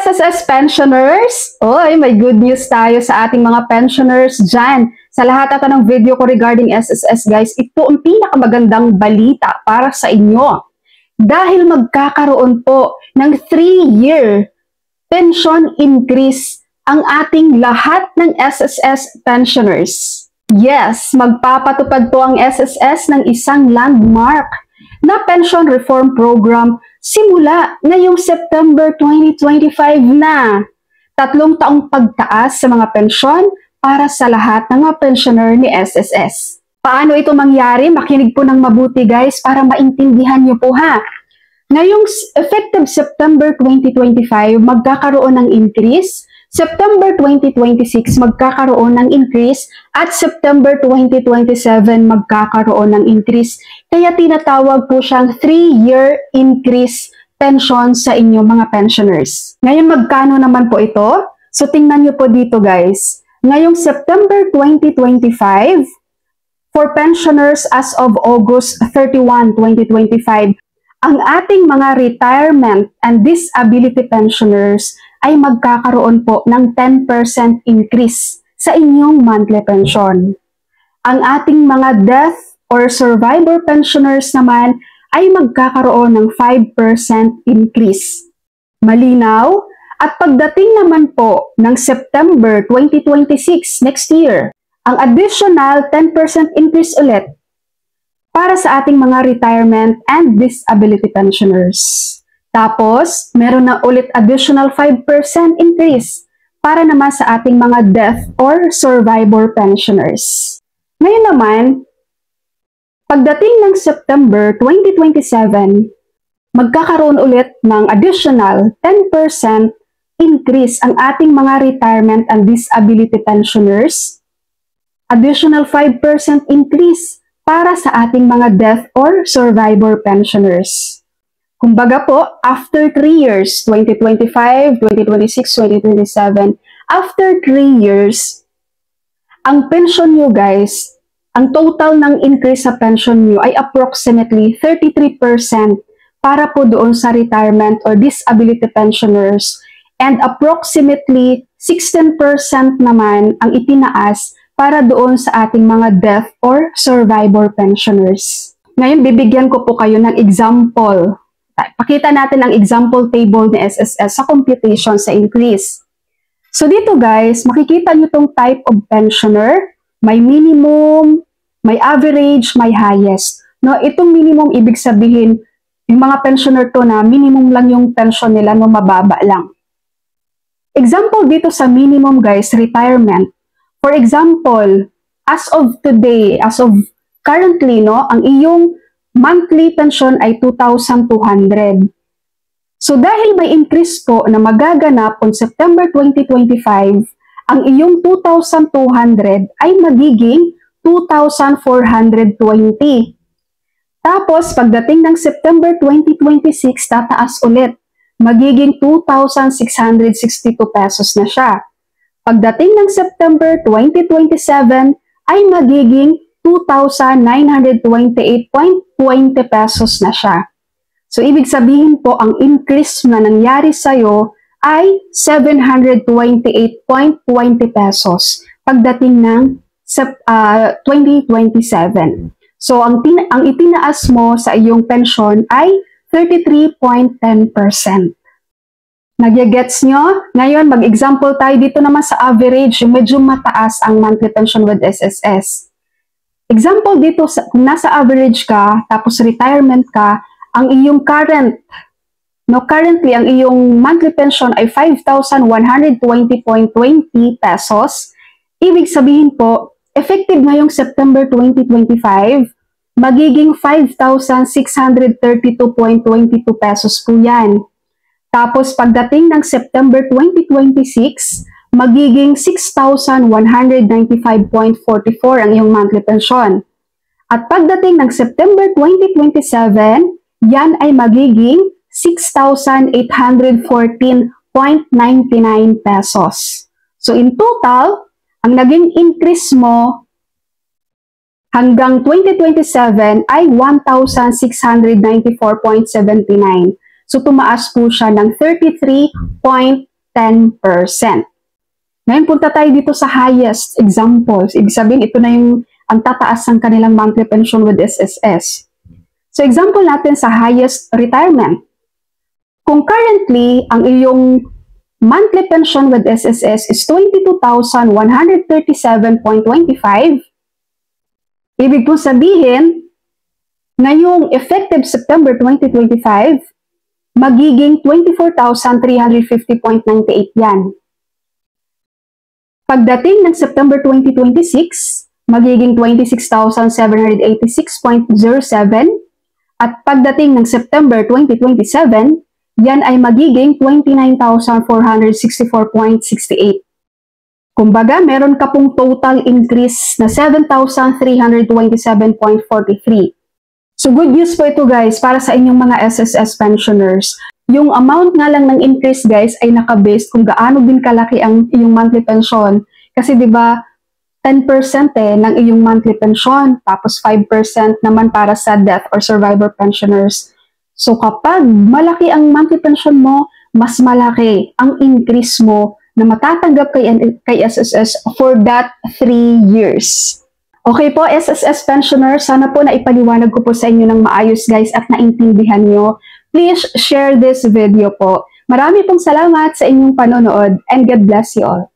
SSS pensioners! Oy, may good news tayo sa ating mga pensioners dyan. Sa lahat ata ng video ko regarding SSS guys, ito ang pinakamagandang balita para sa inyo. Dahil magkakaroon po ng 3-year pension increase ang ating lahat ng SSS pensioners. Yes, magpapatupad po ang SSS ng isang landmark na pension reform program simula ngayong September 2025 na. 3 taong pagtaas sa mga pensyon para sa lahat ng mga pensioner ni SSS. Paano ito mangyari? Makinig po ng mabuti guys para maintindihan nyo po ha. Ngayong effective September 2025, magkakaroon ng increase. September 2026, magkakaroon ng increase. At September 2027, magkakaroon ng increase. Kaya tinatawag po siyang 3-year increase pension sa inyong mga pensioners. Ngayon, magkano naman po ito? So, tingnan nyo po dito guys. Ngayong September 2025, for pensioners as of August 31, 2025, ang ating mga retirement and disability pensioners ay magkakaroon po ng 10% increase sa inyong monthly pension. Ang ating mga death or survivor pensioners naman ay magkakaroon ng 5% increase. Malinaw? At pagdating naman po ng September 2026 next year, ang additional 10% increase ulit para sa ating mga retirement and disability pensioners. Tapos, meron na ulit additional 5% increase para naman sa ating mga death or survivor pensioners. Ngayon naman, pagdating ng September 2027, magkakaroon ulit ng additional 10% increase ang ating mga retirement and disability pensioners, additional 5% increase para sa ating mga death or survivor pensioners. Kumbaga po, after 3 years, 2025, 2026, 2027, after 3 years, ang pension nyo guys, ang total ng increase sa pension nyo ay approximately 33% para po doon sa retirement or disability pensioners and approximately 16% naman ang itinaas para doon sa ating mga death or survivor pensioners. Ngayon, bibigyan ko po kayo ng example. Pakita natin ang example table ni SSS sa computation sa increase. So dito guys, makikita nyo itong type of pensioner. May minimum, may average, may highest. No, itong minimum, ibig sabihin, yung mga pensioner to na minimum lang yung pension nila, no, mababa lang. Example dito sa minimum guys, retirement. For example, as of today, as of currently, no, ang iyong monthly pension ay 2,200. So dahil may increase po na magaganap on September 2025, ang iyong 2,200 ay magiging 2,420. Tapos pagdating ng September 2026, tataas ulit. Magiging 2,662 pesos na siya. Pagdating ng September 2027 ay magiging 2,928.20 pesos na siya. So, ibig sabihin po, ang increase na nangyari sa'yo ay 728.20 pesos pagdating ng 2027. So, ang itinaas mo sa iyong pensyon ay 33.10%. Nag-gets nyo? Ngayon, mag-example tayo dito naman sa average, yung medyo mataas ang monthly pension with SSS. Example dito, kung nasa average ka, tapos retirement ka, ang iyong currently, ang iyong monthly pension ay 5,120.20 pesos. Ibig sabihin po, effective ngayong September 2025, magiging 5,632.22 pesos po yan. Tapos pagdating ng September 2026, magiging 6,195.44 ang iyong monthly pension. At pagdating ng September 2027, yan ay magiging 6,814.99 pesos. So in total, ang naging increase mo hanggang 2027 ay 1,694.79. So tumaas po siya ng 33.10%. 10%. Ngayon punta tayo dito sa highest examples. Ibig sabihin, ito na yung ang tataas ng kanilang monthly pension with SSS. So example natin sa highest retirement. Kung currently, ang iyong monthly pension with SSS is 22,137.25, ibig po sabihin, ngayong effective September 2025, magiging 24,350.98 yan. Pagdating ng September 2026, magiging 26,786.07 at pagdating ng September 2027, yan ay magiging 29,464.68. Kumbaga, meron ka pong total increase na 7,327.43. So good news po ito guys para sa inyong mga SSS pensioners. Yung amount nga lang ng increase guys ay naka-based kung gaano din kalaki ang iyong monthly pension. Kasi 'di ba 10% ng iyong monthly pension tapos 5% naman para sa death or survivor pensioners. So kapag malaki ang monthly pension mo, mas malaki ang increase mo na matatanggap kay SSS for that 3 years. Okay po, SSS pensioners, sana po na ipaliwanag ko po sa inyo ng maayos guys at naintindihan nyo. Please share this video po. Marami pong salamat sa inyong panonood and God bless you all.